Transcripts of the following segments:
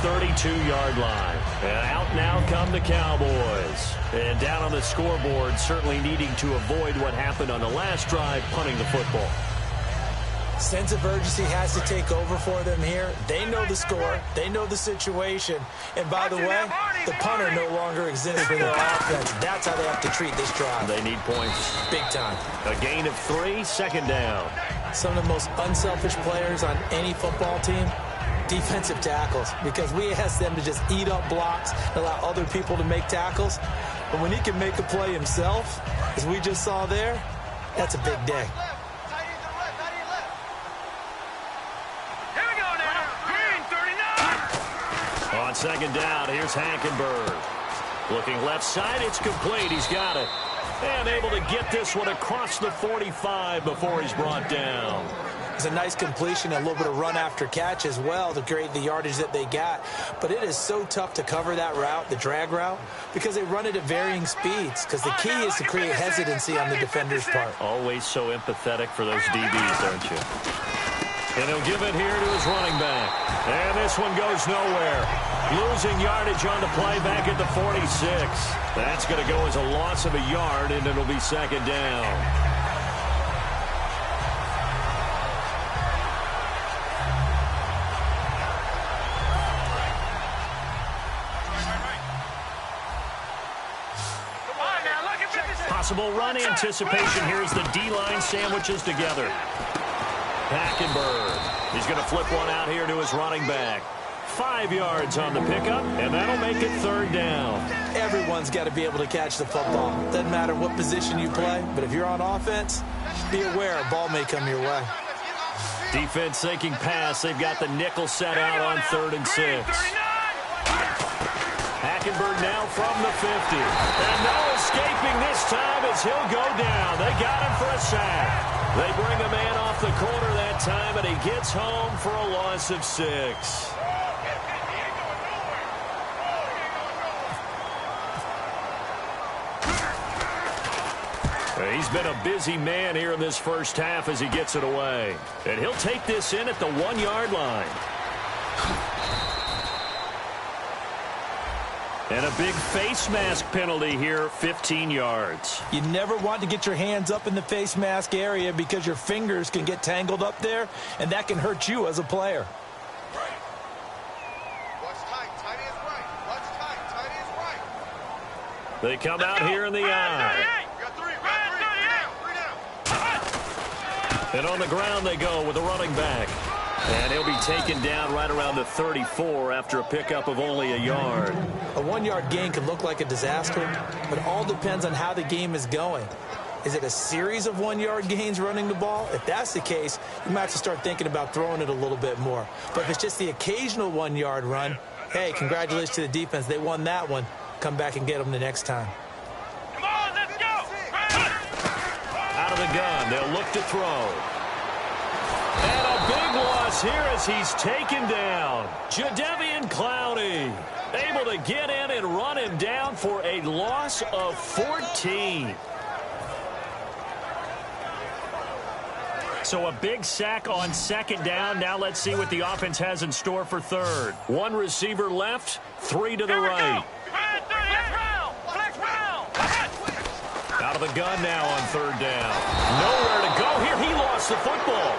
32-yard line. And out now come the Cowboys. And down on the scoreboard, certainly needing to avoid what happened on the last drive, punting the football. Sense of urgency has to take over for them here. They know the score. They know the situation. And by the way, the punter no longer exists for their offense. That's how they have to treat this drive. They need points. Big time. A gain of 3, second down. Some of the most unselfish players on any football team, defensive tackles, because we ask them to just eat up blocks and allow other people to make tackles. But when he can make a play himself, as we just saw there, that's a big day. On second down, here's Hackenberg. Looking left side, it's complete. He's got it. And able to get this one across the 45 before he's brought down. It's a nice completion, a little bit of run after catch as well to create the yardage that they got. But it is so tough to cover that route, the drag route, because they run it at varying speeds. Because the key is to create hesitancy on the defender's part. Always so empathetic for those DBs, aren't you? And he'll give it here to his running back. And this one goes nowhere. Losing yardage on the play back at the 46. That's going to go as a loss of a yard, and it'll be second down. Possible run anticipation. Here's the D-line sandwiches together. Hackenberg. He's going to flip one out here to his running back. 5 yards on the pickup, and that'll make it third down. Everyone's got to be able to catch the football. Doesn't matter what position you play, but if you're on offense, be aware a ball may come your way. Defense thinking pass. They've got the nickel set out on 3rd and 6. Hackenberg now from the 50. And no escaping this time as he'll go down. They got him for a sack. They bring a man off the corner that time, and he gets home for a loss of 6. He's been a busy man here in this first half as he gets it away. And he'll take this in at the 1-yard line. And a big face mask penalty here, 15 yards. You never want to get your hands up in the face mask area because your fingers can get tangled up there, and that can hurt you as a player. They come out here in the eye. And on the ground they go with a running back. And he'll be taken down right around the 34 after a pickup of only a yard. A 1-yard gain can look like a disaster, but it all depends on how the game is going. Is it a series of 1-yard gains running the ball? If that's the case, you might have to start thinking about throwing it a little bit more. But if it's just the occasional 1-yard run, hey, congratulations to the defense. They won that one. Come back and get them the next time. Come on, let's go! Out of the gun, they'll look to throw. And a big loss here as he's taken down. Jadeveon Clowney able to get in and run him down for a loss of 14. So a big sack on second down. Now let's see what the offense has in store for third. 1 receiver left, 3 to the right. Out of the gun now on third down. Nowhere to go here. He lost the football.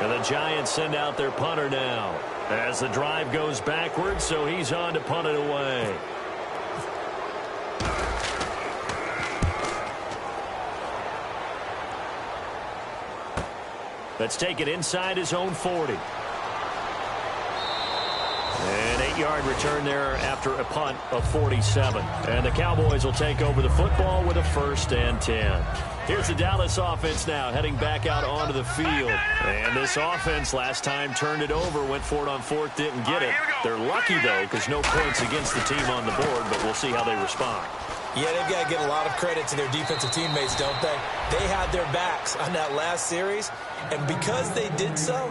And the Giants send out their punter now as the drive goes backwards, so he's on to punt it away. Let's take it inside his own 40. An 8-yard return there after a punt of 47. And the Cowboys will take over the football with a 1st and 10. Here's the Dallas offense now heading back out onto the field. And this offense last time turned it over, went for it on 4th, didn't get it. They're lucky, though, because no points against the team on the board, but we'll see how they respond. Yeah, they've got to give a lot of credit to their defensive teammates, don't they? They had their backs on that last series, and because they did so,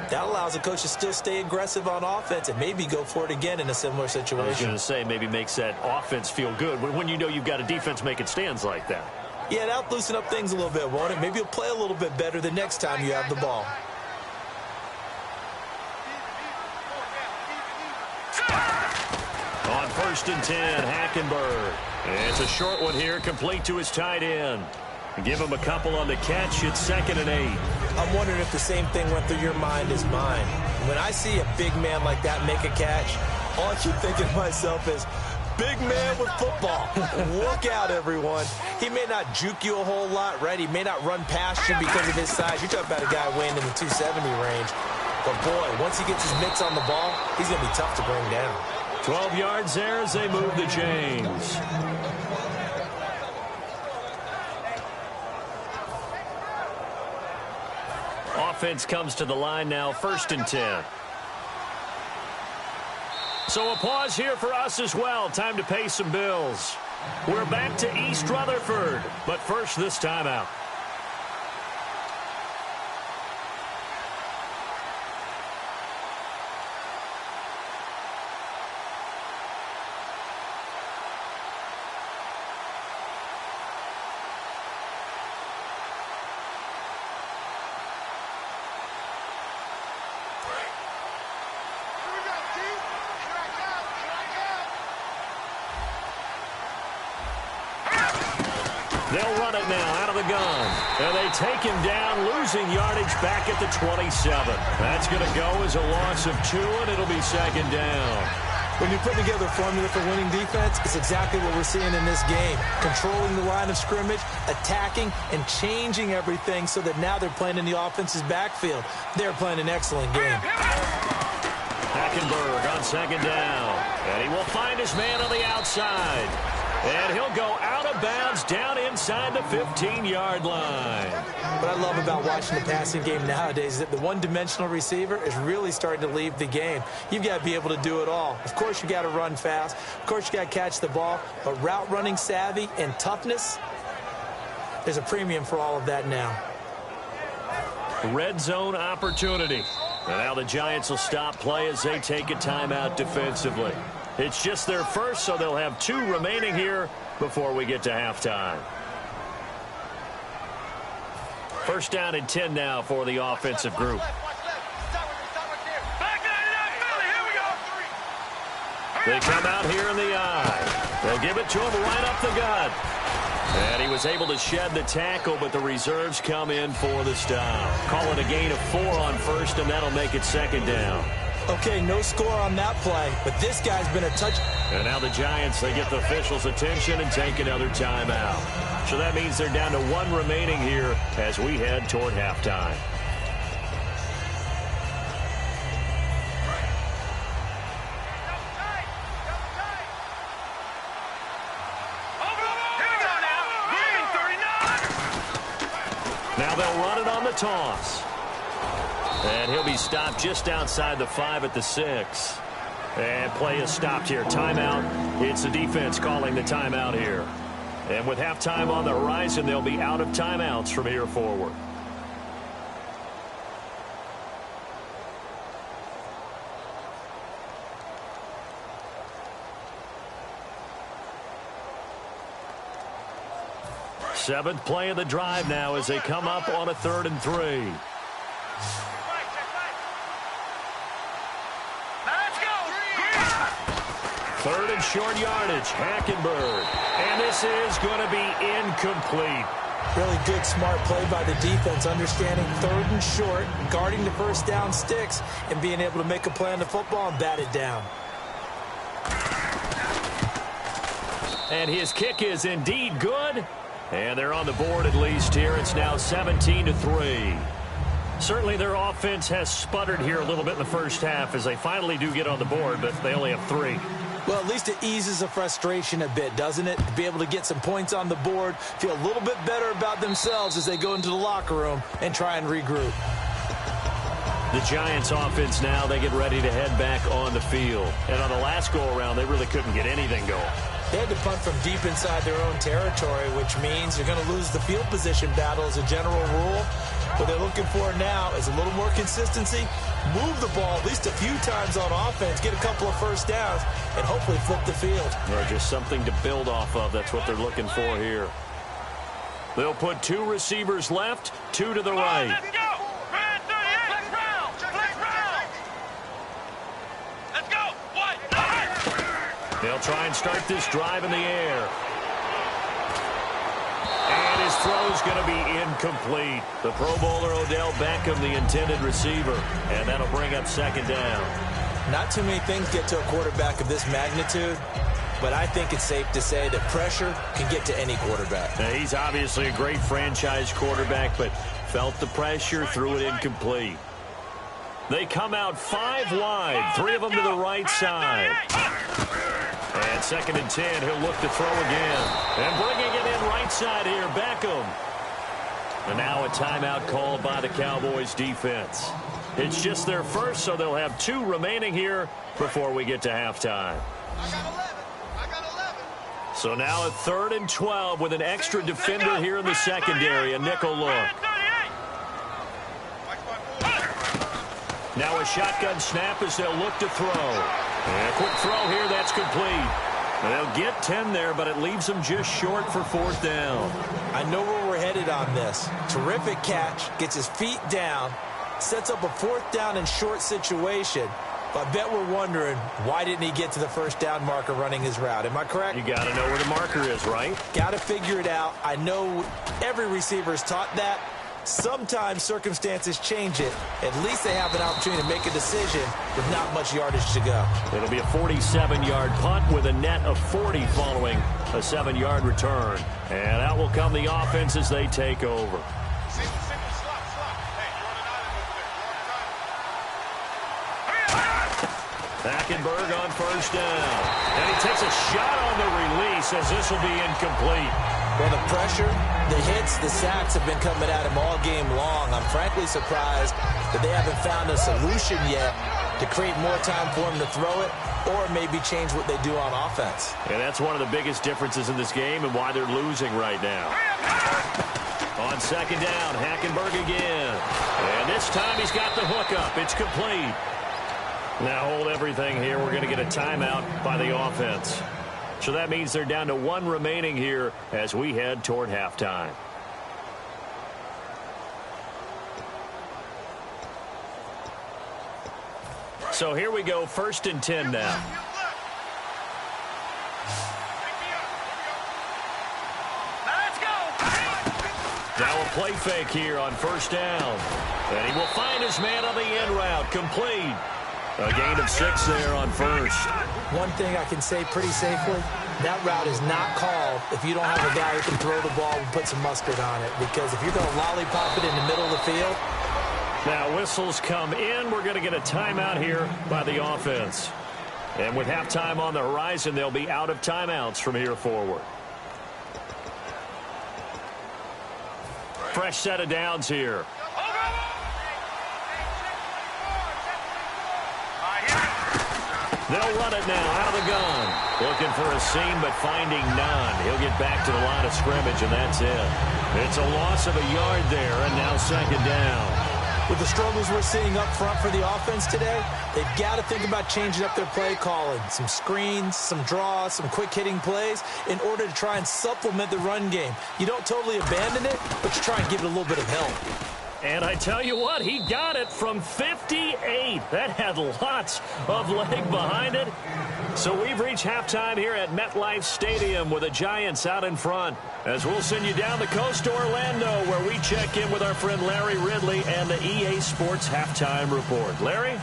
that allows the coach to still stay aggressive on offense and maybe go for it again in a similar situation. I was going to say, maybe makes that offense feel good when you know you've got a defense making stands like that. Yeah, that'll loosen up things a little bit, won't it? Maybe you'll play a little bit better the next time you have the ball. first and 10, Hackenberg. It's a short one here, complete to his tight end. Give him a couple on the catch. It's 2nd and 8. I'm wondering if the same thing went through your mind as mine. When I see a big man like that make a catch, all I keep thinking to myself is, big man with football. Look out, everyone. He may not juke you a whole lot, right? He may not run past you because of his size. You're talking about a guy weighing in the 270 range. But, boy, once he gets his mitts on the ball, he's going to be tough to bring down. 12 yards there as they move the chains. Offense comes to the line now, 1st and 10. So a pause here for us as well. Time to pay some bills. We're back to East Rutherford, but first this timeout. They'll run it now out of the gun. And they take him down, losing yardage back at the 27. That's going to go as a loss of 2, and it'll be 2nd down. When you put together a formula for winning defense, it's exactly what we're seeing in this game. Controlling the line of scrimmage, attacking, and changing everything so that now they're playing in the offense's backfield. They're playing an excellent game. Hackenberg on 2nd down. And he will find his man on the outside. And he'll go out of bounds down inside the 15-yard line. What I love about watching the passing game nowadays is that the one-dimensional receiver is really starting to leave the game. You've got to be able to do it all. Of course, you got to run fast. Of course, you got to catch the ball. But route running savvy and toughness, there's a premium for all of that now. Red zone opportunity. And now the Giants will stop play as they take a timeout defensively. It's just their first, so they'll have 2 remaining here before we get to halftime. 1st down and 10 now for the offensive group. They come out here in the eye. They'll give it to him right up the gut. And he was able to shed the tackle, but the reserves come in for the stop. Call it a gain of 4 on 1st, and that'll make it 2nd down. Okay, no score on that play, but this guy's been a touch. And now the Giants, they get the officials' attention and take another timeout. So that means they're down to 1 remaining here as we head toward halftime. Now they'll run it on the toss. And he'll be stopped just outside the 5 at the 6. And play is stopped here. Timeout. It's the defense calling the timeout here. And with halftime on the horizon, they'll be out of timeouts from here forward. Seventh play of the drive now as they come up on a 3rd and 3. Third and short yardage, Hackenberg. And this is going to be incomplete. Really good, smart play by the defense, understanding 3rd and short, guarding the first down sticks, and being able to make a play on the football and bat it down. And his kick is indeed good. And they're on the board at least here. It's now 17-3. Certainly their offense has sputtered here a little bit in the first half as they finally do get on the board, but they only have 3. Well, at least it eases the frustration a bit, doesn't it? To be able to get some points on the board, feel a little bit better about themselves as they go into the locker room and try and regroup. The Giants offense now, they get ready to head back on the field. And on the last go-around, they really couldn't get anything going. They had to punt from deep inside their own territory, which means they're going to lose the field position battle as a general rule. What they're looking for now is a little more consistency, move the ball at least a few times on offense, get a couple of first downs, and hopefully flip the field. Or just something to build off of. That's what they're looking for here. They'll put 2 receivers left, 2 to the right. Let's go! Man 38! Let's round! Let's round! Let's go! What? They'll try and start this drive in the air. And his throw's going to be incomplete. The Pro Bowler Odell Beckham, the intended receiver. And that'll bring up second down. Not too many things get to a quarterback of this magnitude, but I think it's safe to say that pressure can get to any quarterback. Now, he's obviously a great franchise quarterback, but felt the pressure, threw it incomplete. They come out 5 wide, 3 of them to the right side. And second and 10, he'll look to throw again. And bringing it in right side here, Beckham. And now a timeout called by the Cowboys defense. It's just their first, so they'll have 2 remaining here before we get to halftime. I got 11. I got 11. So now a 3rd and 12 with an extra defender here in the secondary, a nickel look. Now a shotgun snap as they'll look to throw. And a quick throw here, that's complete. They'll get 10 there, but it leaves them just short for 4th down. I know where we're headed on this. Terrific catch, gets his feet down, sets up a 4th down and short situation. But I bet we're wondering, why didn't he get to the 1st down marker running his route? Am I correct? You got to know where the marker is, right? Got to figure it out. I know every receiver is taught that. Sometimes circumstances change it. At least they have an opportunity to make a decision with not much yardage to go. It'll be a 47-yard punt with a net of 40 following a 7-yard return. And out will come the offense as they take over. Hackenberg on 1st down. And he takes a shot on the release as this will be incomplete. Well, the pressure, the hits, the sacks have been coming at him all game long. I'm frankly surprised that they haven't found a solution yet to create more time for him to throw it or maybe change what they do on offense. And that's one of the biggest differences in this game and why they're losing right now. On 2nd down, Hackenberg again. And this time he's got the hook up. It's complete. Now hold everything here. We're going to get a timeout by the offense. So that means they're down to 1 remaining here as we head toward halftime. So here we go, 1st and 10 now. Let's go. Now a play fake here on 1st down. And he will find his man on the end route, complete. A gain of 6 there on 1st. One thing I can say pretty safely, that route is not called if you don't have a guy who can throw the ball and put some mustard on it. Because if you're going to lollipop it in the middle of the field. Now whistles come in. We're going to get a timeout here by the offense. And with halftime on the horizon, they'll be out of timeouts from here forward. Fresh set of downs here. They'll run it now out of the gun. Looking for a seam, but finding none. He'll get back to the line of scrimmage, and that's it. It's a loss of a yard there, and now 2nd down. With the struggles we're seeing up front for the offense today, they've got to think about changing up their play calling. Some screens, some draws, some quick-hitting plays in order to try and supplement the run game. You don't totally abandon it, but you try and give it a little bit of help. And I tell you what, he got it from 58. That had lots of leg behind it. So we've reached halftime here at MetLife Stadium with the Giants out in front. As we'll send you down the coast to Orlando, where we check in with our friend Larry Ridley and the EA Sports Halftime Report. Larry?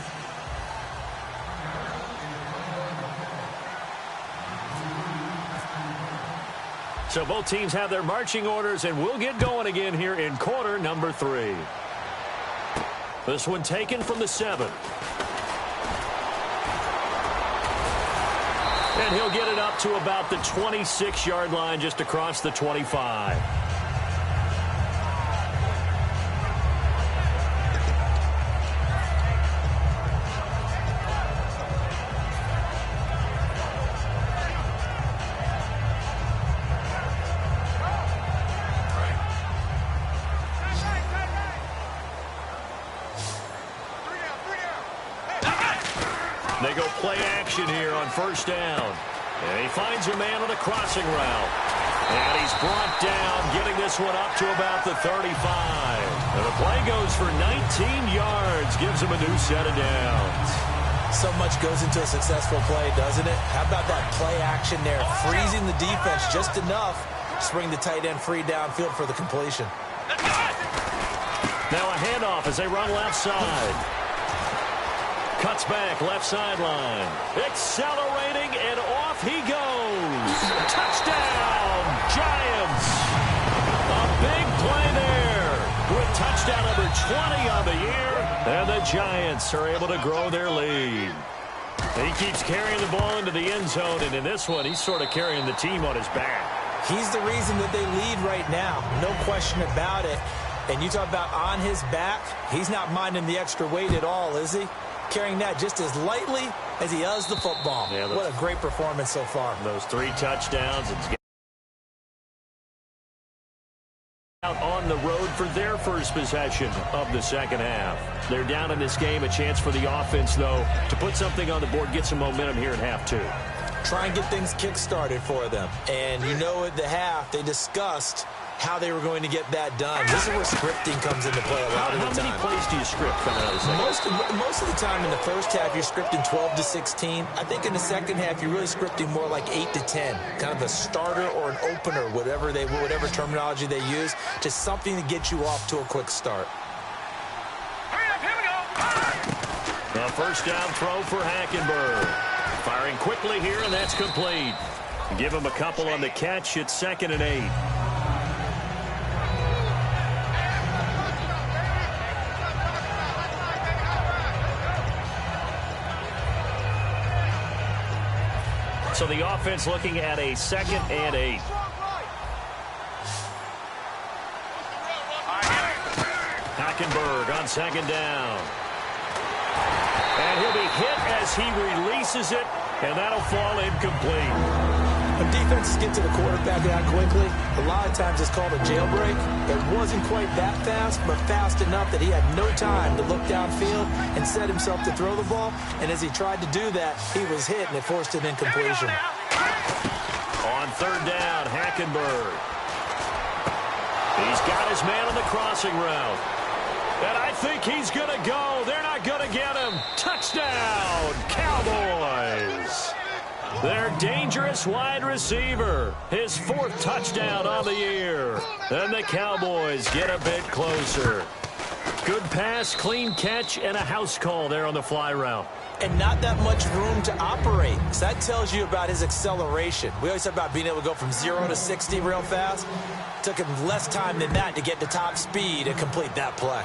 So both teams have their marching orders, and we'll get going again here in quarter number 3. This one taken from the 7. And he'll get it up to about the 26-yard line, just across the 25. They go play action here on 1st down. And he finds a man on the crossing route. And he's brought down, getting this one up to about the 35. And the play goes for 19 yards, gives him a new set of downs. So much goes into a successful play, doesn't it? How about that play action there, freezing the defense just enough to bring the tight end free downfield for the completion. Now a handoff as they run left side. Cuts back, left sideline. Accelerating, and off he goes. Touchdown, Giants. A big play there with touchdown number 20 on the year. And the Giants are able to grow their lead. He keeps carrying the ball into the end zone, and in this one, he's sort of carrying the team on his back. He's the reason that they lead right now. No question about it. And you talk about on his back, he's not minding the extra weight at all, is he? Carrying that just as lightly as he does the football. Yeah, what a great performance so far. Those 3 touchdowns. It's out on the road for their first possession of the second half. They're down in this game. A chance for the offense, though, to put something on the board, get some momentum here in half 2. Try and get things kick-started for them. And you know at the half, they discussed how they were going to get that done. This is where scripting comes into play a lot of the time. How many plays do you script coming out of the second? Most of the time in the first half, you're scripting 12 to 16. I think in the second half, you're really scripting more like 8 to 10. Kind of a starter or an opener, whatever terminology they use. Just something to get you off to a quick start. Here we go. A first down throw for Hackenberg. Firing quickly here, and that's complete. Give him a couple on the catch. It's 2nd and 8. So the offense looking at a 2nd and 8. Hackenberg on 2nd down. And he'll be hit as he releases it, and that'll fall incomplete. When defenses get to the quarterback that quickly, a lot of times it's called a jailbreak. It wasn't quite that fast, but fast enough that he had no time to look downfield and set himself to throw the ball. And as he tried to do that, he was hit, and it forced an incompletion. On 3rd down, Hackenberg. He's got his man on the crossing route. And I think he's going to go. They're not going to get him. Touchdown, Cowboys. Their dangerous wide receiver. His 4th touchdown on the year. And the Cowboys get a bit closer. Good pass, clean catch, and a house call there on the fly route. And not that much room to operate. So that tells you about his acceleration. We always talk about being able to go from 0 to 60 real fast. Took him less time than that to get to top speed and complete that play.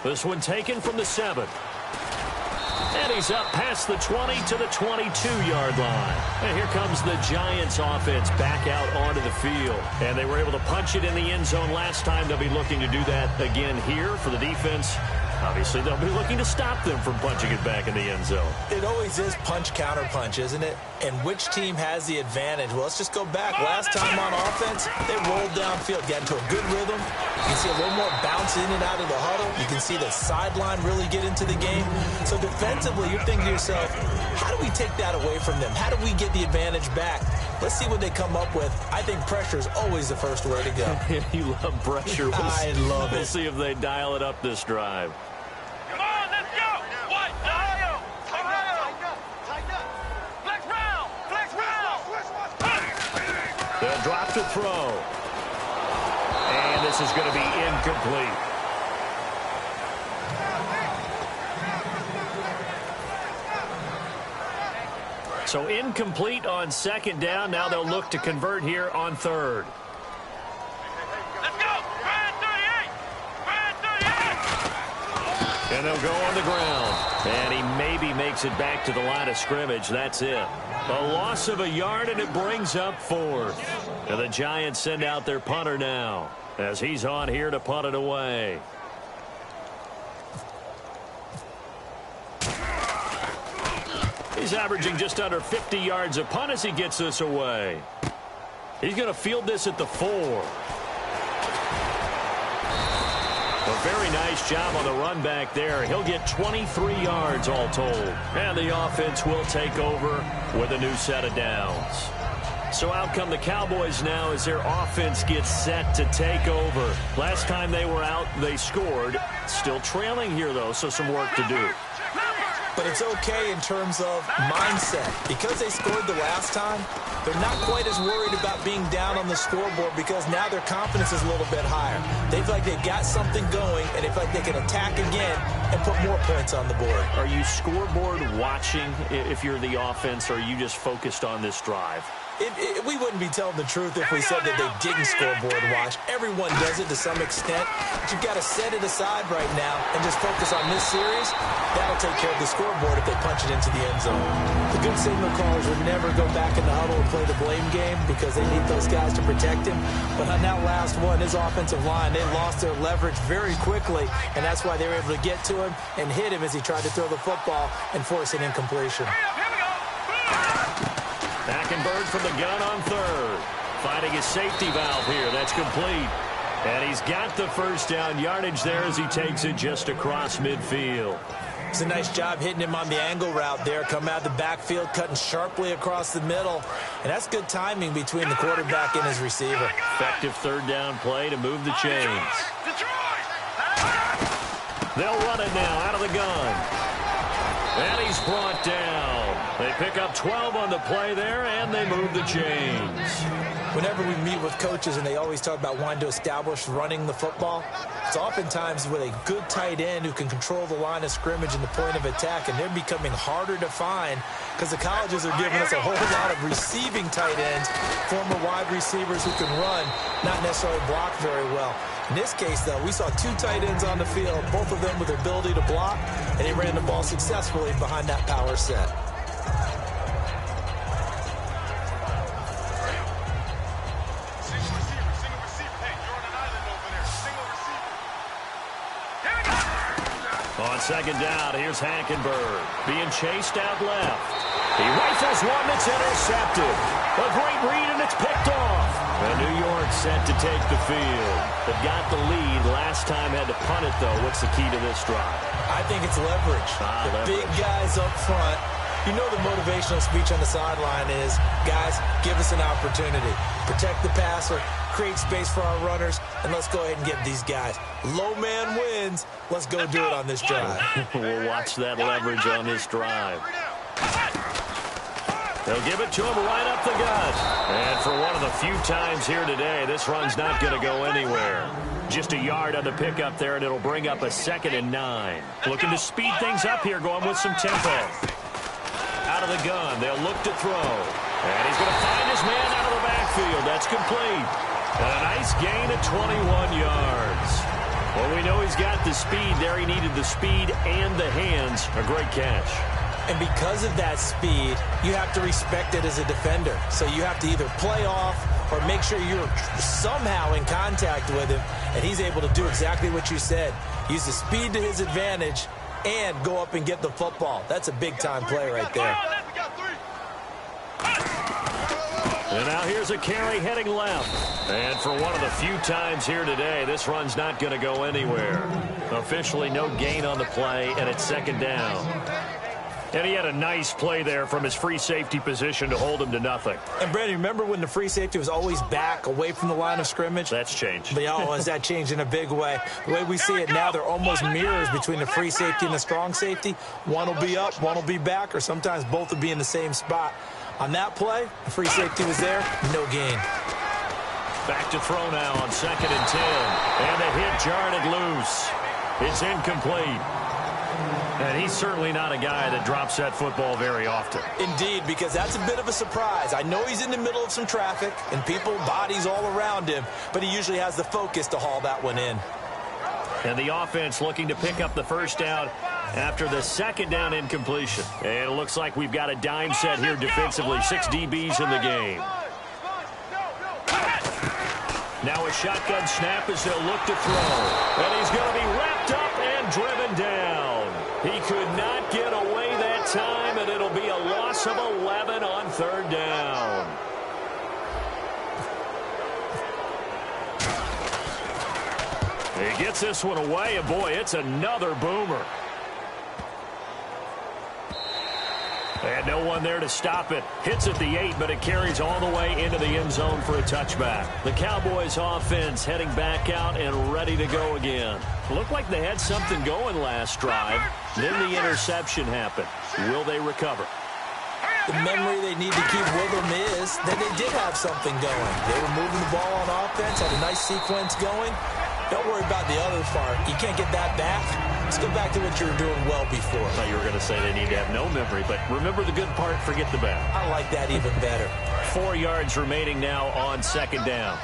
This one taken from the 7. And he's up past the 20 to the 22-yard line. And here comes the Giants offense back out onto the field. And they were able to punch it in the end zone last time. They'll be looking to do that again here for the defense. Obviously, they'll be looking to stop them from punching it back in the end zone. It always is punch-counter-punch, isn't it? And which team has the advantage? Well, let's just go back. Last time on offense, they rolled downfield, got into a good rhythm. You can see a little more bounce in and out of the huddle. You can see the sideline really get into the game. So defensively, you're thinking to yourself, how do we take that away from them? How do we get the advantage back? Let's see what they come up with. I think pressure is always the first way to go. You love pressure. I love it. We'll see if they dial it up this drive. Come on, let's go. What? Ohio. Tighten up. Flex round. They'll drop to throw. And this is going to be incomplete. So incomplete on 2nd down. Now they'll look to convert here on 3rd. Let's go. Brad 38. Brad 38. And they'll go on the ground. And he maybe makes it back to the line of scrimmage. That's it. A loss of a yard, and it brings up 4th. And the Giants send out their punter now as he's on here to punt it away. He's averaging just under 50 yards a punt as he gets this away. He's going to field this at the 4. A very nice job on the run back there. He'll get 23 yards all told. And the offense will take over with a new set of downs. So out come the Cowboys now as their offense gets set to take over. Last time they were out, they scored. Still trailing here, though, so some work to do. But it's okay in terms of mindset. Because they scored the last time, they're not quite as worried about being down on the scoreboard because now their confidence is a little bit higher. They feel like they've got something going, and they feel like they can attack again and put more points on the board. Are you scoreboard watching if you're the offense, or are you just focused on this drive? We wouldn't be telling the truth if we said that they didn't scoreboard watch. Everyone does it to some extent. But you've got to set it aside right now and just focus on this series. That'll take care of the scoreboard if they punch it into the end zone. The good signal callers would never go back in the huddle and play the blame game because they need those guys to protect him. But on that last one, his offensive line, they lost their leverage very quickly, and that's why they were able to get to him and hit him as he tried to throw the football and force an incompletion. Hackenberg from the gun on third. Finding his safety valve here. That's complete. And he's got the first down yardage there as he takes it just across midfield. It's a nice job hitting him on the angle route there. Come out of the backfield, cutting sharply across the middle. And that's good timing between the quarterback and his receiver. Effective third down play to move the chains. They'll run it now out of the gun. And he's brought down. They pick up 12 on the play there, and they move the chains. Whenever we meet with coaches and they always talk about wanting to establish running the football, it's oftentimes with a good tight end who can control the line of scrimmage and the point of attack, and they're becoming harder to find because the colleges are giving us a whole lot of receiving tight ends, former wide receivers who can run, not necessarily block very well. In this case, though, we saw two tight ends on the field, both of them with the ability to block, and they ran the ball successfully behind that power set. On second down, here's Hackenberg being chased out left. He rifles one that's intercepted. A great read, and it's picked off. And New York set to take the field. They've got the lead. Last time had to punt it, though. What's the key to this drive? I think it's leverage. The big guys up front. You know the motivational speech on the sideline is, guys, give us an opportunity. Protect the passer, create space for our runners, and let's go ahead and get these guys. Low man wins. Let's go do it on this drive. We'll watch that leverage on this drive. They'll give it to him right up the gut. And for one of the few times here today, this run's not going to go anywhere. Just a yard on the pickup there, and it'll bring up a 2nd and 9. Looking to speed things up here, going with some tempo. Out of the gun, they'll look to throw. And he's going to find his man out of the backfield. That's complete. And a nice gain of 21 yards. Well, we know he's got the speed there. He needed the speed and the hands. A great catch. And because of that speed, you have to respect it as a defender. So you have to either play off or make sure you're somehow in contact with him. And he's able to do exactly what you said. Use the speed to his advantage and go up and get the football. That's a big-time play right there. And now here's a carry heading left. And for one of the few times here today, this run's not going to go anywhere. Officially no gain on the play, and it's 2nd down. And he had a nice play there from his free safety position to hold him to nothing. And, Brandon, remember when the free safety was always back away from the line of scrimmage? That's changed. But, has that changed in a big way? The way we see it now, they're almost mirrors between the free safety and the strong safety. One will be up, one will be back, or sometimes both will be in the same spot. On that play, the free safety was there, no gain. Back to throw now on 2nd and 10. And the hit jarred it loose. It's incomplete. And he's certainly not a guy that drops that football very often. Indeed, because that's a bit of a surprise. I know he's in the middle of some traffic and people, bodies all around him, but he usually has the focus to haul that one in. And the offense looking to pick up the first down after the 2nd down incompletion. And it looks like we've got a dime set here defensively. 6 DBs in the game. Now a shotgun snap as they'll look to throw. And he's going to be wrapped up and driven down. He could not get away that time, and it'll be a loss of 11 on 3rd down. He gets this one away, and boy, it's another boomer. And no one there to stop it. Hits at the 8, but it carries all the way into the end zone for a touchback. The Cowboys offense heading back out and ready to go again. Looked like they had something going last drive. Then the interception happened. Will they recover? The memory they need to keep with them is that they did have something going. They were moving the ball on offense, had a nice sequence going. Don't worry about the other part. You can't get that back. Let's go back to what you were doing well before. I thought you were going to say they need to have no memory, but remember the good part, forget the bad. I like that even better. 4 yards remaining now on second down.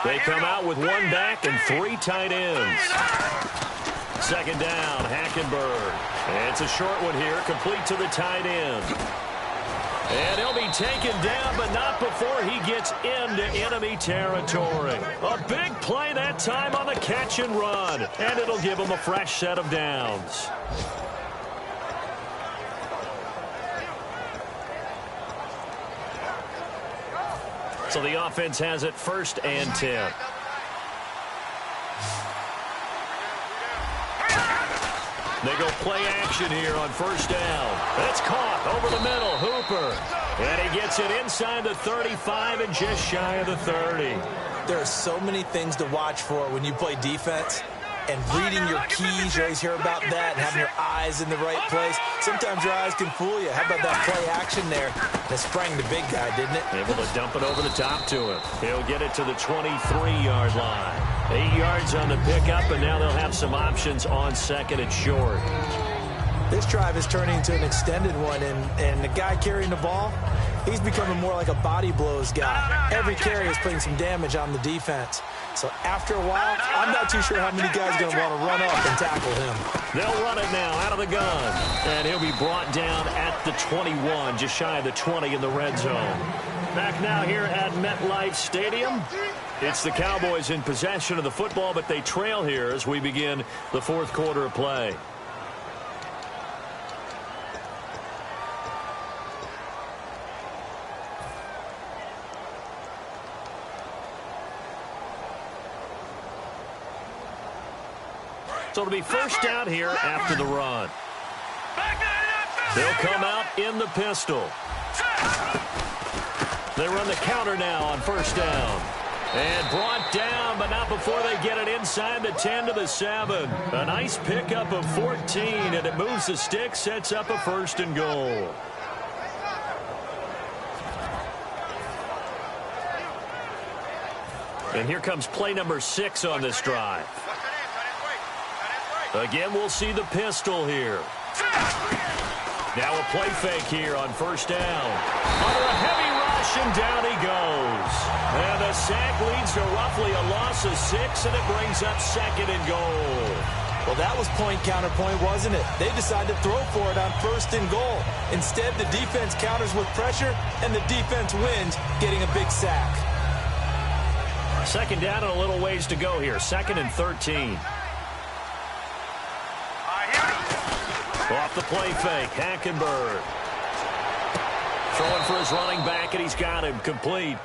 They come out with one back and 3 tight ends. Second down, Hackenberg. It's a short one here, complete to the tight end. And he'll be taken down, but not before he gets into enemy territory. A big play that time on the catch and run, and it'll give him a fresh set of downs. So the offense has it 1st and 10. They go play action here on 1st down. It's caught over the middle. Hooper. And he gets it inside the 35 and just shy of the 30. There are so many things to watch for when you play defense. And reading your keys, you always hear about that, and having your eyes in the right place. Sometimes your eyes can fool you. How about that play action there? That sprang the big guy, didn't it? Able to dump it over the top to him. He'll get it to the 23-yard line. 8 yards on the pickup, and now they'll have some options on 2nd and short. This drive is turning into an extended one, and the guy carrying the ball, he's becoming more like a body blows guy. Every carry is putting some damage on the defense. So after a while, I'm not too sure how many guys are going to want to run up and tackle him. They'll run it now out of the gun. And he'll be brought down at the 21, just shy of the 20 in the red zone. Back now here at MetLife Stadium. It's the Cowboys in possession of the football, but they trail here as we begin the 4th quarter of play. So it'll be 1st down here after the run. They'll come out in the pistol. They run the counter now on 1st down. And brought down, but not before they get it inside the 10 to the 7. A nice pickup of 14, and it moves the stick, sets up a 1st and goal. And here comes play number 6 on this drive. Again, we'll see the pistol here. Now a play fake here on 1st down. Under a heavy rush, and down he goes. And the sack leads to roughly a loss of 6, and it brings up 2nd and goal. Well, that was point counterpoint, wasn't it? They decided to throw for it on 1st and goal. Instead, the defense counters with pressure, and the defense wins, getting a big sack. 2nd down and a little ways to go here. 2nd and 13. Off the play fake, Hackenberg. Throwing for his running back, and he's got him complete.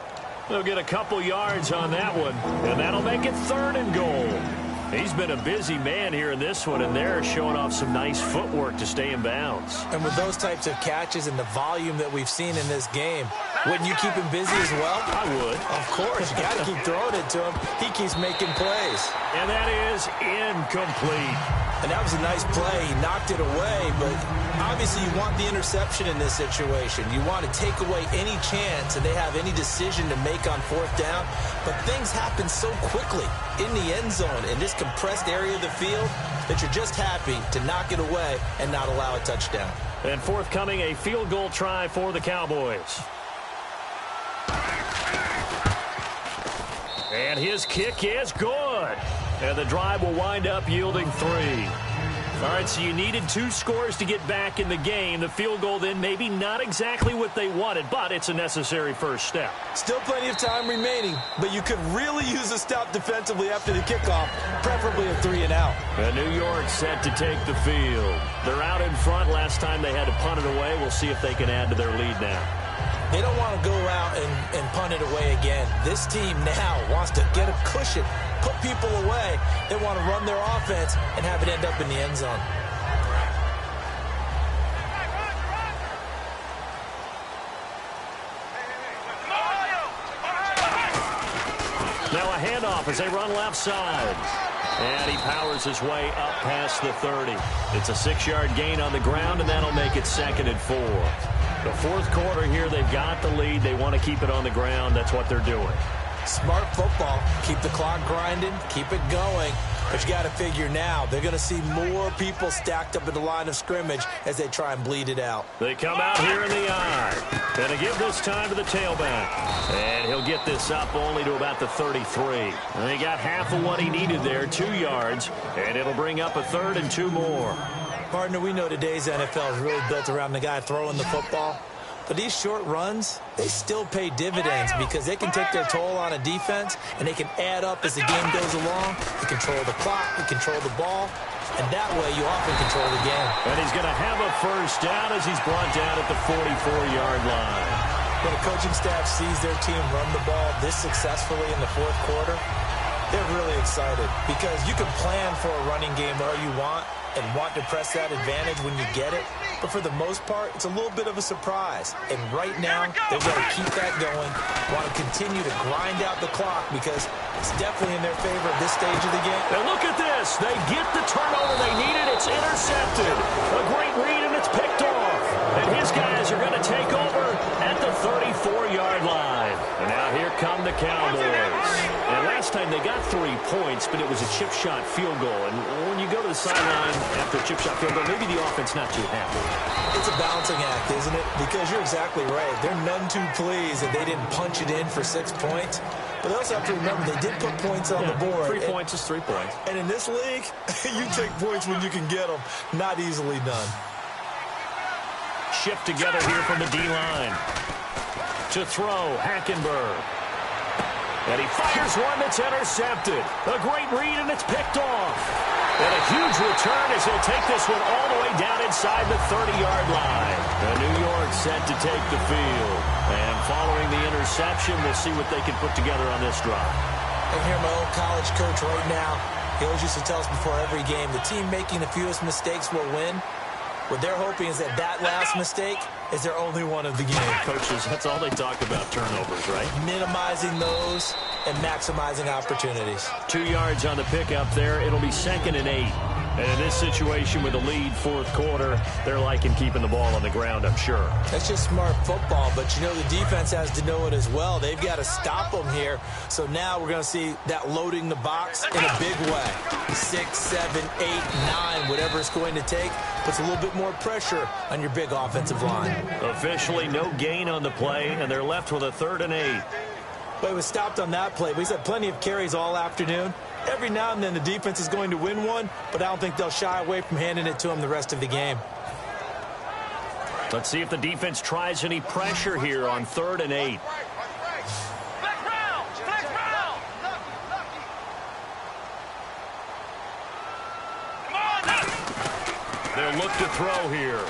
They'll get a couple yards on that one, and that'll make it 3rd and goal. He's been a busy man here in this one, and they're showing off some nice footwork to stay in bounds. And with those types of catches and the volume that we've seen in this game, wouldn't you keep him busy as well? I would. Of course. You got to keep throwing it to him. He keeps making plays. And that is incomplete. And that was a nice play. He knocked it away, but obviously you want the interception in this situation. You want to take away any chance that they have any decision to make on 4th down. But things happen so quickly in the end zone in this compressed area of the field that you're just happy to knock it away and not allow a touchdown. And forthcoming, a field goal try for the Cowboys. And his kick is good. And the drive will wind up yielding 3. All right, so you needed 2 scores to get back in the game. The field goal then maybe not exactly what they wanted, but it's a necessary first step. Still plenty of time remaining, but you could really use a stop defensively after the kickoff, preferably a 3 and out. And New York set to take the field. They're out in front. Last time they had to punt it away. We'll see if they can add to their lead now. They don't want to go out and punt it away again. This team now wants to get a cushion put people away. They want to run their offense and have it end up in the end zone. Now a handoff as they run left side. And he powers his way up past the 30. It's a 6-yard gain on the ground, and that'll make it 2nd and 4. The fourth quarter here, they've got the lead. They want to keep it on the ground. That's what they're doing. Smart football. Keep the clock grinding. Keep it going. But you got to figure now, they're going to see more people stacked up in the line of scrimmage as they try and bleed it out. They come out here in the I. Going to give this time to the tailback. And he'll get this up only to about the 33. And he got half of what he needed there, 2 yards. And it'll bring up a 3rd and 2 more. Partner, we know today's NFL is really built around the guy throwing the football. But these short runs, they still pay dividends because they can take their toll on a defense, and they can add up as the game goes along. You control the clock, you control the ball, and that way you often control the game. And he's going to have a first down as he's brought down at the 44-yard line. When a coaching staff sees their team run the ball this successfully in the fourth quarter, they're really excited because you can plan for a running game all you want and want to press that advantage when you get it. But for the most part, it's a little bit of a surprise. And right now, they've got to keep that going, want to continue to grind out the clock because it's definitely in their favor at this stage of the game. And look at this. They get the turnover they needed. It's intercepted. A great read, and it's picked off. And his guys are going to take over at the 34-yard line. And now here come the Cowboys. And last time they got 3 points, but it was a chip shot field goal. And when you go to the sideline after a chip shot field goal, maybe the offense not too happy. It's a balancing act, isn't it? Because you're exactly right. They're none too pleased that they didn't punch it in for 6 points. But they also have to remember they did put points on the board. 3 points is 3 points. And in this league, you take points when you can get them. Not easily done. Shift together here from the D-line. To throw, Hackenberg. And he fires one that's intercepted. A great read, and it's picked off. And a huge return as he'll take this one all the way down inside the 30-yard line. And New York set to take the field. And following the interception, we'll see what they can put together on this drive. I can hear my old college coach right now. He always used to tell us before every game, the team making the fewest mistakes will win. What they're hoping is that last mistake is their only one of the game. Coaches, that's all they talk about, turnovers, right? Minimizing those and maximizing opportunities. 2 yards on the pickup there. It'll be 2nd and 8. And in this situation with a lead fourth quarter, they're liking keeping the ball on the ground, I'm sure. That's just smart football, but you know the defense has to know it as well. They've got to stop them here. So now we're going to see that loading the box in a big way. 6, 7, 8, 9, whatever it's going to take, puts a little bit more pressure on your big offensive line. Officially no gain on the play, and they're left with a 3rd and 8. But it was stopped on that play. But he's had plenty of carries all afternoon. Every now and then the defense is going to win one, but I don't think they'll shy away from handing it to him the rest of the game. Let's see if the defense tries any pressure here on 3rd and 8. Flex round! Flex round! Come on! They'll look to throw here.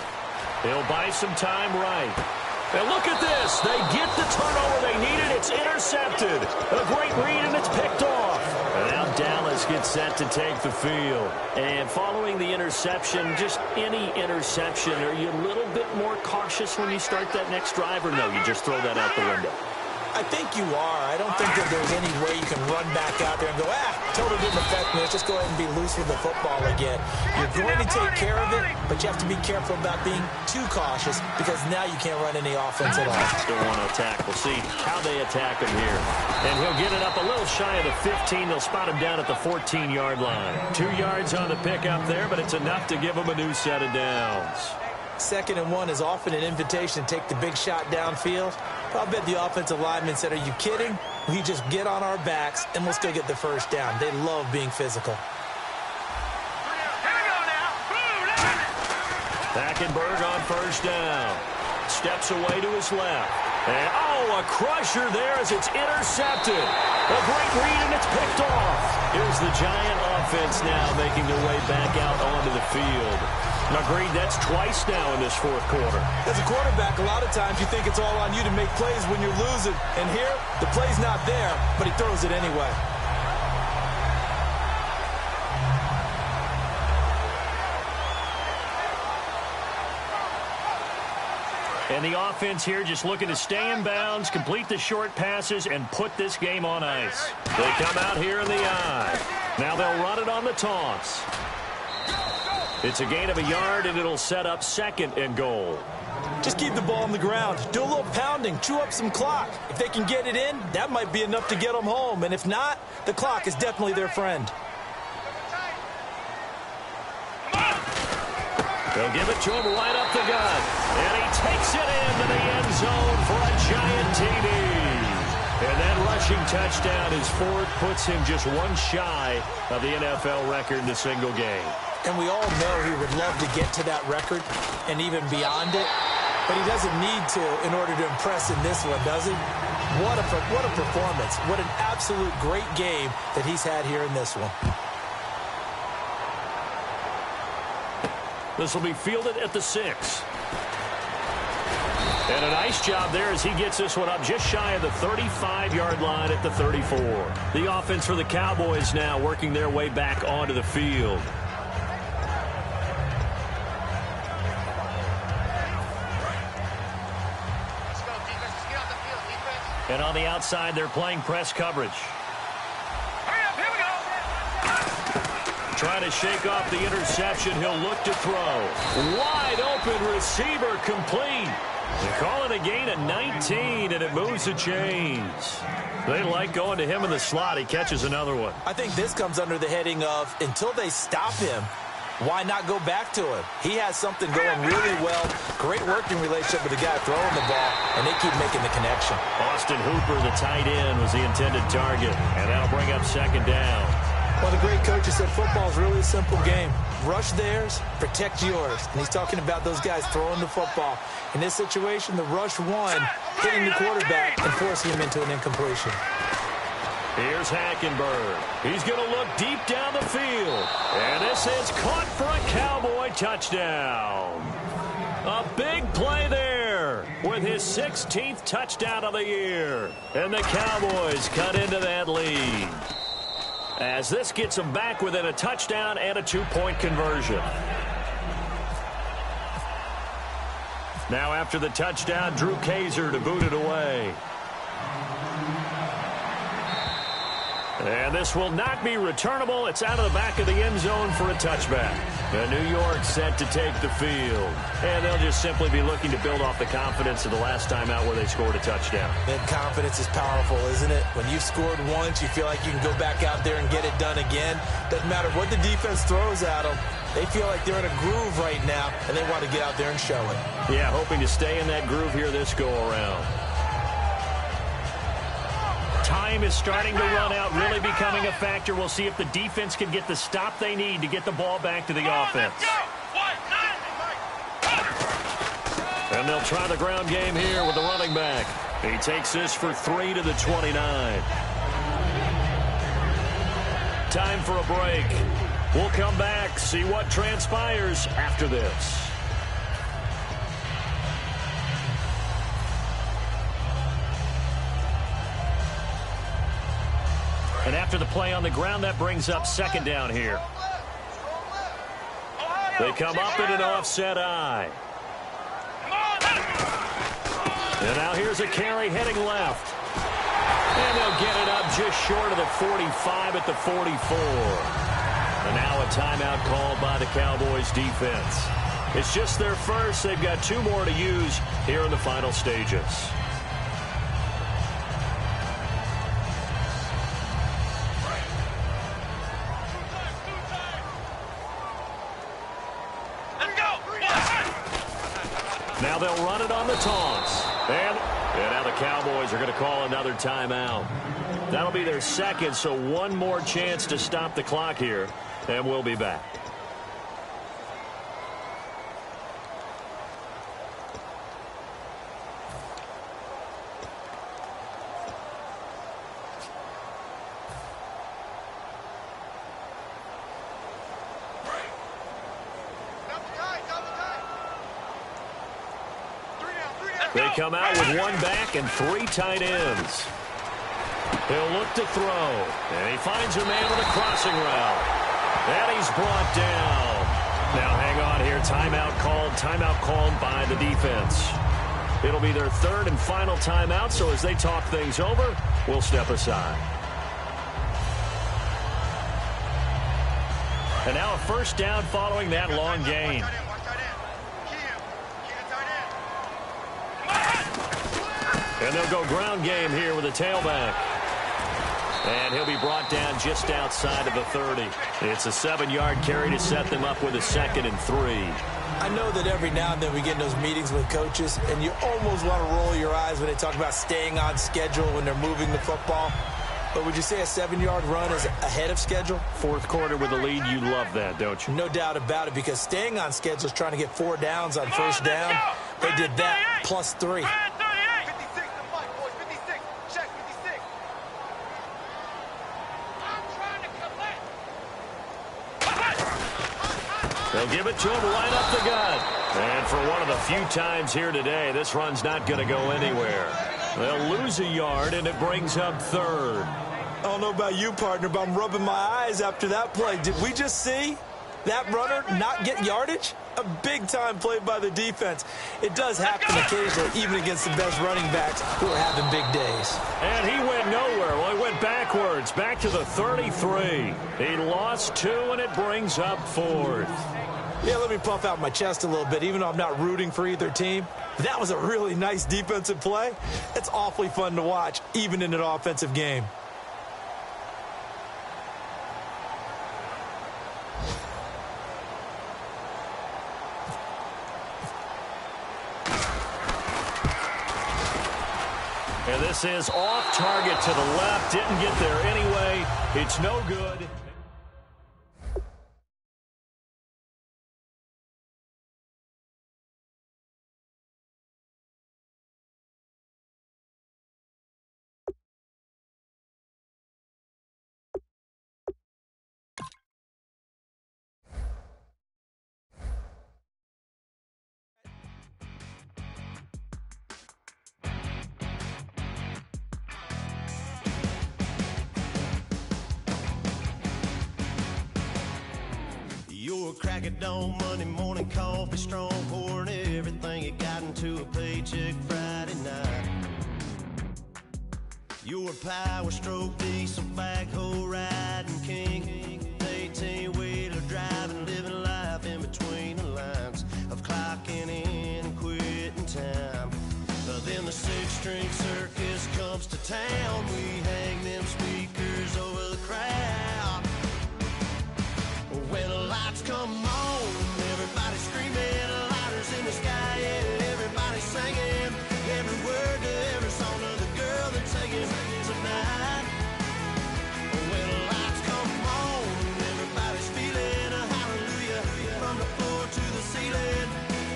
They'll buy some time right. And look at this. They get the turnover they needed. It's intercepted. A great read, and it's picked off. And now Dallas gets set to take the field. And following the interception, just any interception, are you a little bit more cautious when you start that next drive, or no, you just throw that out the window? I think you are. I don't think that there's any way you can run back out there and go, totally didn't affect me. Let's just go ahead and be loose with the football again. You're going to take care of it, but you have to be careful about being too cautious because now you can't run any offense at all. Still want to attack. We'll see how they attack him here. And he'll get it up a little shy of the 15. They'll spot him down at the 14-yard line. 2 yards on the pickup there, but it's enough to give him a new set of downs. 2nd and 1 is often an invitation to take the big shot downfield. I'll bet the offensive lineman said, are you kidding? We just get on our backs and let's go get the first down. They love being physical. Here we go now! Hackenberg on first down. Steps away to his left. And, a crusher there as it's intercepted. A great read, and it's picked off. Here's the Giant offense now making their way back out onto the field. Agreed, that's twice now in this fourth quarter. As a quarterback, a lot of times you think it's all on you to make plays when you're losing. And here, the play's not there, but he throws it anyway. And the offense here just looking to stay in bounds, complete the short passes, and put this game on ice. They come out here in the I. Now they'll run it on the toss. It's a gain of a yard, and it'll set up 2nd and goal. Just keep the ball on the ground. Do a little pounding. Chew up some clock. If they can get it in, that might be enough to get them home. And if not, the clock is definitely their friend. They'll give it to him right up the gut. And he takes it into the end zone for a giant TD. And that rushing touchdown, his 4th, puts him just one shy of the NFL record in a single game. And we all know he would love to get to that record and even beyond it. But he doesn't need to in order to impress in this one, does he? What a performance. What an absolute great game that he's had here in this one. This will be fielded at the 6. And a nice job there as he gets this one up just shy of the 35-yard line at the 34. The offense for the Cowboys now working their way back onto the field. And on the outside, they're playing press coverage. Hurry up, here we go. Trying to shake off the interception. He'll look to throw. Wide open receiver complete. They call it a gain of 19, and it moves the chains. They like going to him in the slot. He catches another one. I think this comes under the heading of until they stop him, why not go back to him? He has something going really well. Great working relationship with the guy throwing the ball, and they keep making the connection. Austin Hooper, the tight end, was the intended target, and that'll bring up 2nd down. Well, the great coach said football is really a simple game. Rush theirs, protect yours. And he's talking about those guys throwing the football. In this situation, the rush one, hitting the quarterback and forcing him into an incompletion. Here's Hackenberg. He's going to look deep down the field. And this is caught for a Cowboy touchdown. A big play there with his 16th touchdown of the year. And the Cowboys cut into that lead, as this gets them back within a touchdown and a 2-point conversion. Now after the touchdown, Drew Kaiser to boot it away. And this will not be returnable. It's out of the back of the end zone for a touchback. And New York set to take the field. And they'll just simply be looking to build off the confidence of the last time out where they scored a touchdown. And confidence is powerful, isn't it? When you've scored once, you feel like you can go back out there and get it done again. Doesn't matter what the defense throws at them. They feel like they're in a groove right now, and they want to get out there and show it. Yeah, hoping to stay in that groove here this go-around. Time is starting to run out, really becoming a factor. We'll see if the defense can get the stop they need to get the ball back to the offense. And they'll try the ground game here with the running back. He takes this for 3 to the 29. Time for a break. We'll come back, see what transpires after this. And after the play on the ground, that brings up 2nd down here. They come up in an offset I. And now here's a carry heading left. And they'll get it up just short of the 45 at the 44. And now a timeout called by the Cowboys defense. It's just their first. They've got 2 more to use here in the final stages. Now they'll run it on the toss. And now the Cowboys are going to call another timeout. That'll be their 2nd, so one more chance to stop the clock here. And we'll be back. They come out with 1 back and 3 tight ends. He'll look to throw. And he finds a man with a crossing route. And he's brought down. Now hang on here. Timeout called by the defense. It'll be their third and final timeout, so as they talk things over, we'll step aside. And now a first down following that long gain. And they'll go ground game here with a tailback. And he'll be brought down just outside of the 30. It's a 7-yard carry to set them up with a 2nd and 3. I know that every now and then we get in those meetings with coaches, and you almost want to roll your eyes when they talk about staying on schedule when they're moving the football. But would you say a 7-yard run is ahead of schedule? Fourth quarter with a lead, you love that, don't you? No doubt about it, because staying on schedule is trying to get 4 downs on first down. They did that plus 3. They'll give it to him right up the gut. And for one of the few times here today, this run's not going to go anywhere. They'll lose a yard, and it brings up 3rd. I don't know about you, partner, but I'm rubbing my eyes after that play. Did we just see that runner not get yardage? A big-time play by the defense. It does happen occasionally, even against the best running backs who are having big days. And he went nowhere. Well, he went backwards, back to the 33. He lost 2, and it brings up 4th. Yeah, let me puff out my chest a little bit, even though I'm not rooting for either team. That was a really nice defensive play. It's awfully fun to watch, even in an offensive game. And this is off target to the left. Didn't get there anyway. It's no good. Your crack of dawn, Monday morning coffee, strong pouring everything you got into a paycheck Friday night. Your power stroke, diesel backhoe riding king, 18-wheeler driving, living life in between the lines of clocking in and quitting time. Then the 6-string circus comes to town. We hang them speakers over the crowd. When the lights come on, everybody screaming, lighters in the sky, yeah, everybody singing, every word to every song of the girl they're taking tonight. When the lights come on, everybody's feeling a hallelujah, from the floor to the ceiling.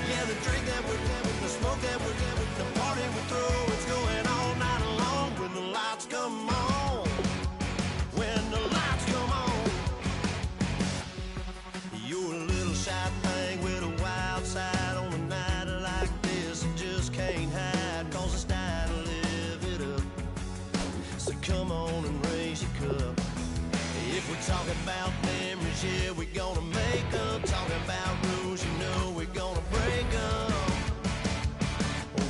Yeah, the drink that we're having, the smoke that we're having, the party we throw, it's going all night long. When the lights come on, when the lights come on. You're a little shy thing with a wild side on a night like this. You just can't hide, cause it's time to live it up. So come on and raise your cup. If we're talking about memories, yeah, we're gonna make them. Talking about rules, you know we're gonna break them.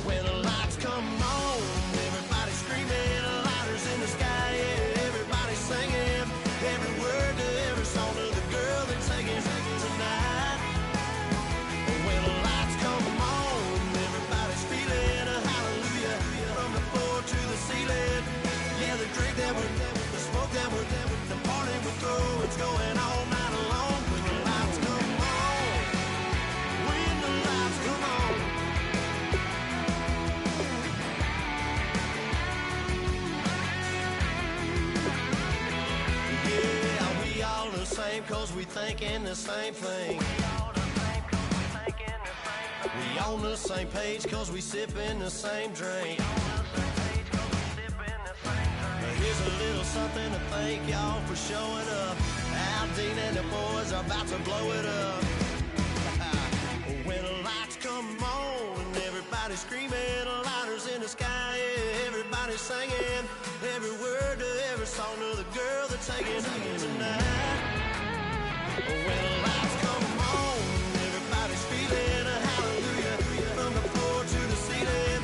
When the lights come on, everybody's screaming, lighters in the sky, yeah, everybody's singing, every word to every song of the girl they're taking tonight. When the lights come on, everybody's feeling a hallelujah, from the floor to the ceiling. Yeah, the drink that we're having, the smoke that we're having, the party we throw, it's going all night long. When the lights come on, when the lights come on. Yeah, we all the same, cause we thinking the same thing. We on the same page, cause we sipping the same drink. Here's a little something to thank y'all for showing up. Aldine and the boys are about to blow it up. When the lights come on and everybody's screaming, lighters in the sky, yeah, everybody's singing, every word to every song of the girl they're taking tonight. When the lights come on, everybody's feeling a hallelujah, from the floor to the ceiling.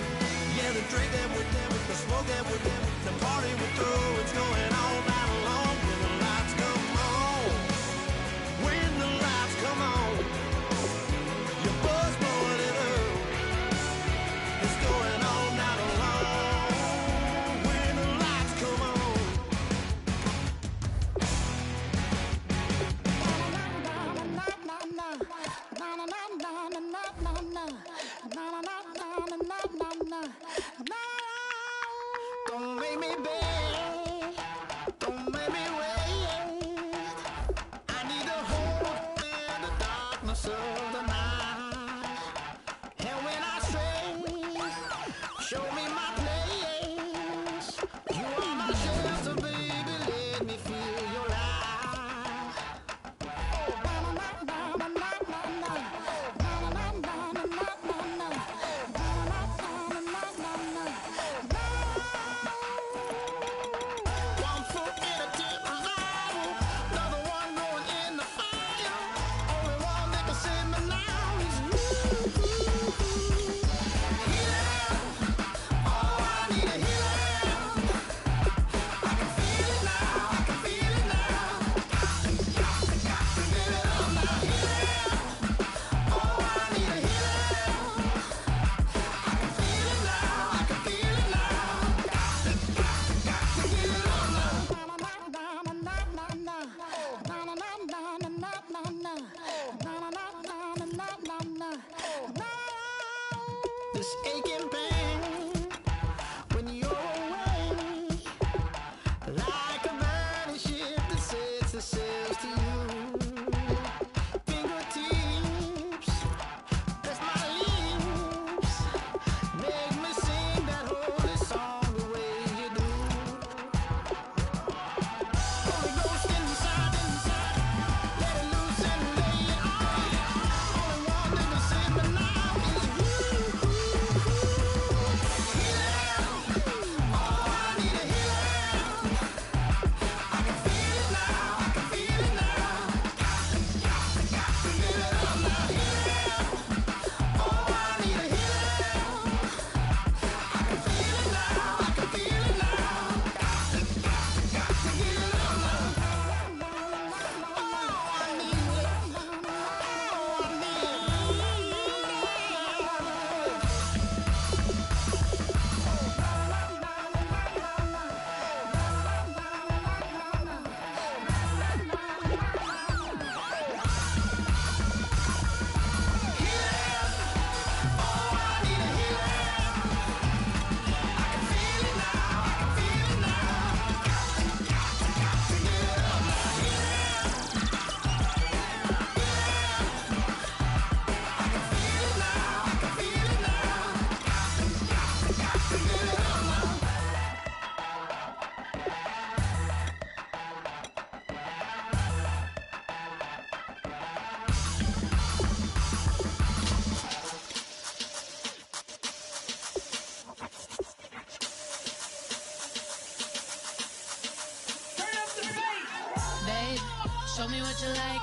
Show me what you like.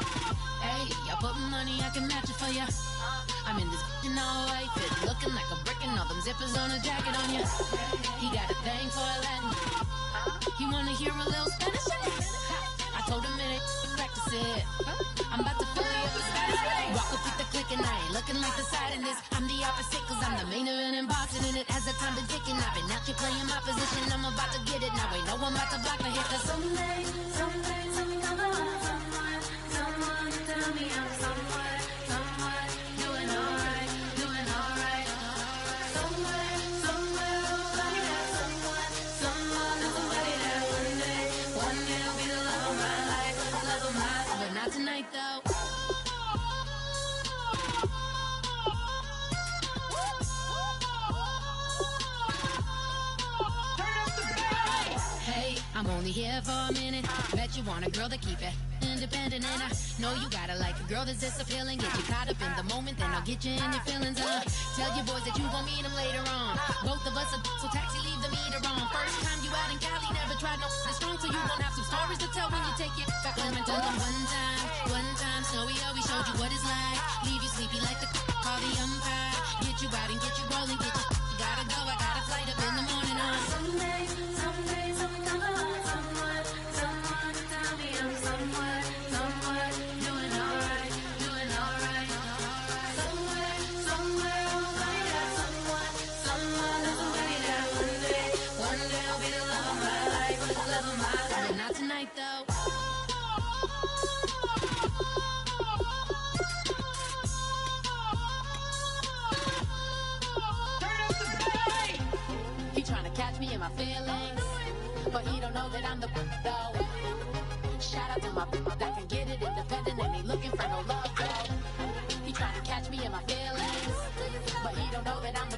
Hey, I put money, I can match it for ya. I'm in this in all white fit, looking like a brick and all them zippers on a jacket on ya. He got a thing for a Latin. He wanna hear a little Spanish. I told him it ain't practice it. I'm about to fill you up with Spanish. Walk up with the click and I ain't looking like the side in this. I'm the opposite cause I'm the main event in boxing and it has the time been ticking. I've been out here playing my position, I'm about to get it. Now ain't no one about to block the hit cause someday something come along. Someone tell me I'm somewhere doing alright. Somewhere, somebody that someone is somebody that one day will be the love of my life, but not tonight though. Hey, I'm only here for a minute. Bet you want a girl to keep it independent, and I know you gotta like a girl that's this appealing. Get you caught up in the moment, then I'll get you in your feelings. Tell your boys that you gon' meet them later on. Both of us are so taxi, leave the meter on. First time you out in Cali, never tried no strong, so you gon' have some stories to tell when you take it back home and tell them one time, Snowy always showed you what it's like. Leave you sleepy like the call the umpire. Get you out and get you rolling, get you gotta go. I got a flight up in the morning on someday, something come along. Someone tell me I'm somewhere doing alright. Somewhere, somebody that someone is somebody that one day will be the love of my life, but not tonight though. He tryna catch me in my feelings, but he don't know that I'm the though. Shout out to my that can get it independent and ain't looking for no love though. He tryna catch me in my feelings, but he don't know that I'm the